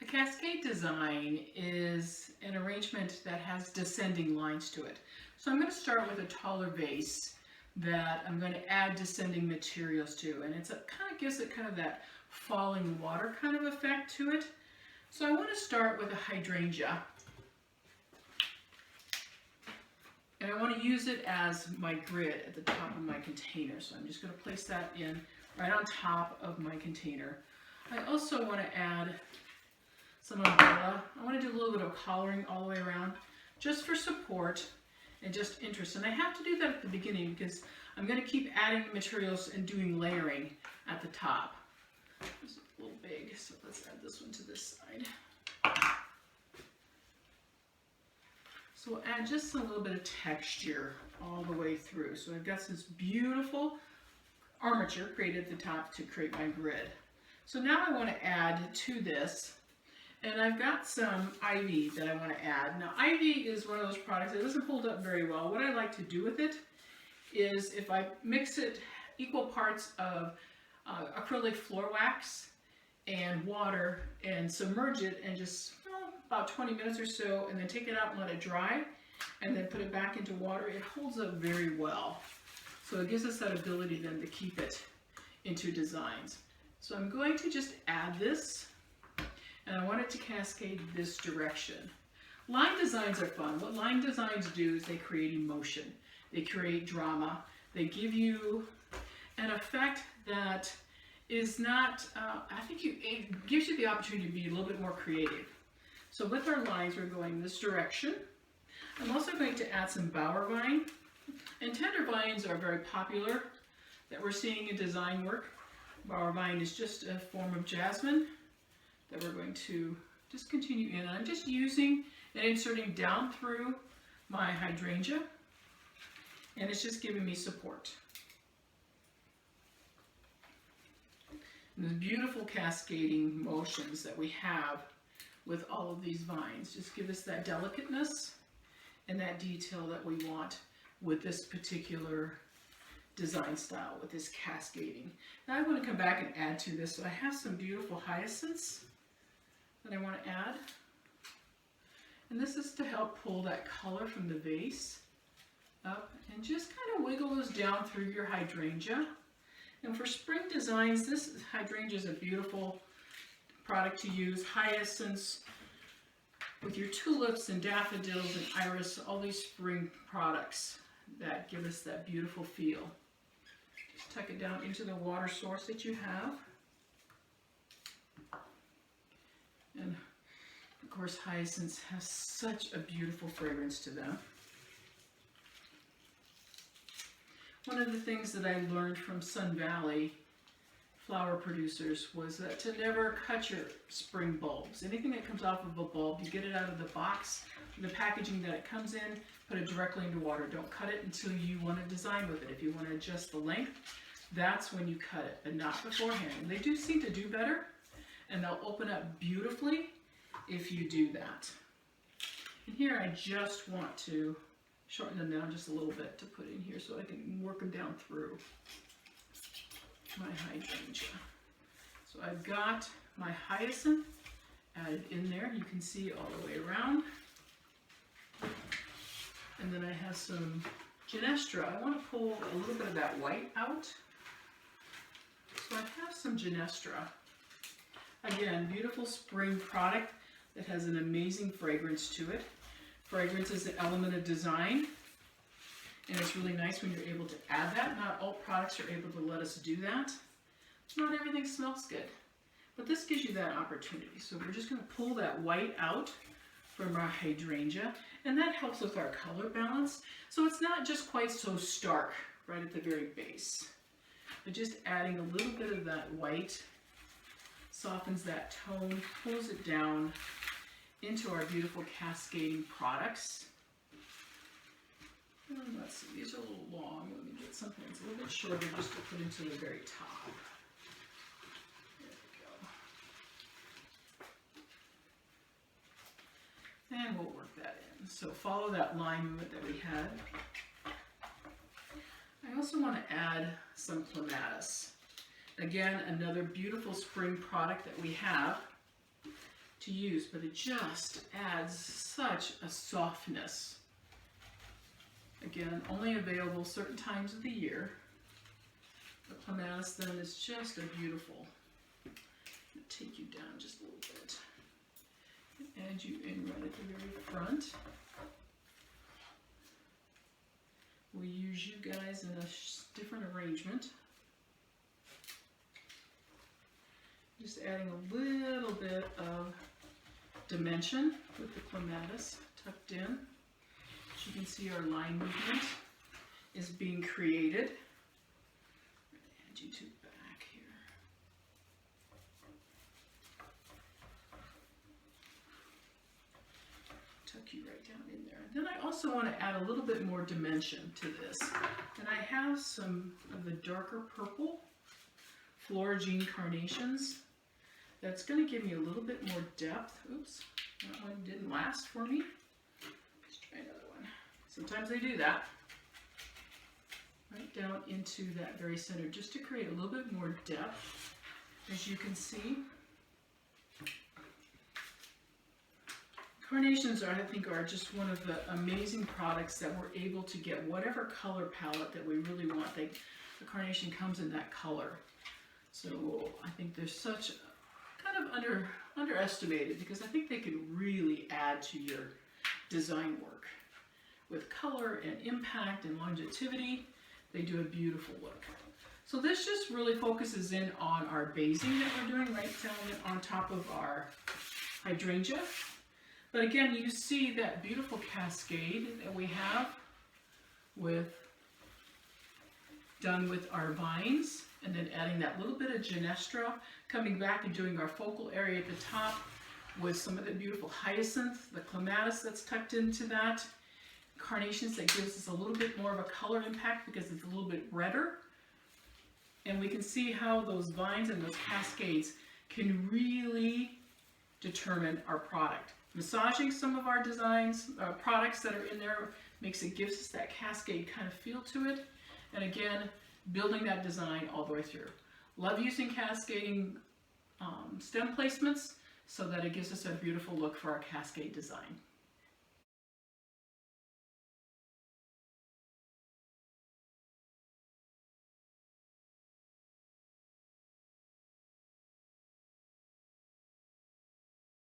A cascade design is an arrangement that has descending lines to it. So I'm going to start with a taller vase that I'm going to add descending materials to, and it kind of gives it kind of that falling water kind of effect to it. So I want to start with a hydrangea, and I want to use it as my grid at the top of my container. So I'm just going to place that in right on top of my container. I also want to add some umbrella. I want to do a little bit of collaring all the way around just for support and just interest. And I have to do that at the beginning because I'm going to keep adding materials and doing layering at the top. This is a little big, so let's add this one to this side. So we'll add just a little bit of texture all the way through. So I've got this beautiful armature created at the top to create my grid. So now I want to add to this, and I've got some ivy that I want to add. Now ivy is one of those products that doesn't hold up very well. What I like to do with it is if I mix it equal parts of acrylic floor wax and water and submerge it and just about 20 minutes or so, and then take it out and let it dry, and then put it back into water, it holds up very well. So it gives us that ability then to keep it into designs. So I'm going to just add this, and I want it to cascade this direction. Line designs are fun. What line designs do is they create emotion. They create drama. They give you an effect that is not, it gives you the opportunity to be a little bit more creative. So with our lines, we're going this direction. I'm also going to add some bower vine. And tender vines are very popular that we're seeing in design work. Bower vine is just a form of jasmine that we're going to just continue in. I'm just using and inserting down through my hydrangea, and it's just giving me support. And the beautiful cascading motions that we have with all of these vines just give us that delicateness and that detail that we want with this particular design style, with this cascading. Now I want to come back and add to this. So I have some beautiful hyacinths that I want to add. And this is to help pull that color from the vase up, and just kind of wiggle those down through your hydrangea. And for spring designs, this hydrangea is a beautiful product to use. Hyacinths with your tulips and daffodils and iris, all these spring products that give us that beautiful feel. Just tuck it down into the water source that you have. And of course, hyacinths have such a beautiful fragrance to them. One of the things that I learned from Sun Valley flower producers was that to never cut your spring bulbs. Anything that comes off of a bulb, you get it out of the box, the packaging that it comes in, put it directly into water. Don't cut it until you want to design with it. If you want to adjust the length, that's when you cut it, but not beforehand. And they do seem to do better, and they'll open up beautifully if you do that. And here I just want to shorten them down just a little bit to put in here so I can work them down through my hydrangea. So I've got my hyacinth added in there. You can see all the way around. And then I have some Genestra. I want to pull a little bit of that white out. So I have some Genestra. Again, beautiful spring product that has an amazing fragrance to it. Fragrance is an element of design, and it's really nice when you're able to add that. Not all products are able to let us do that. Not everything smells good, but this gives you that opportunity. So we're just going to pull that white out from our hydrangea, and that helps with our color balance. So it's not just quite so stark right at the very base, but just adding a little bit of that white softens that tone, pulls it down into our beautiful cascading products. And let's see, these are a little long. Let me get something that's a little bit shorter just to put into the very top. There we go. And we'll work that in. So follow that line movement that we had. I also want to add some clematis. Again, another beautiful spring product that we have to use, but it just adds such a softness. Again, only available certain times of the year. The clematis then is just a beautiful. I'm going to take you down just a little bit and add you in right at the very front. We'll use you guys in a different arrangement. Just adding a little bit of dimension with the clematis tucked in. As you can see, our line movement is being created. I'm going to add you to the back here. Tuck you right down in there. Then I also want to add a little bit more dimension to this. And I have some of the darker purple Floral carnations. That's going to give me a little bit more depth. Oops, that one didn't last for me. Let's try another one. Sometimes they do that. Right down into that very center, just to create a little bit more depth. As you can see, carnations are, I think, are just one of the amazing products that we're able to get whatever color palette that we really want. The carnation comes in that color. So I think there's such kind of underestimated, because I think they could really add to your design work. With color and impact and longevity, they do a beautiful look. So this just really focuses in on our basing that we're doing right down on top of our hydrangea. But again, you see that beautiful cascade that we have done with our vines, and then adding that little bit of genestra, coming back and doing our focal area at the top with some of the beautiful hyacinths, the clematis that's tucked into that, carnations that gives us a little bit more of a color impact because it's a little bit redder. And we can see how those vines and those cascades can really determine our product. Massaging some of our designs, products that are in there, gives us that cascade kind of feel to it. And again, building that design all the way through. Love using cascading stem placements so that it gives us a beautiful look for our cascade design.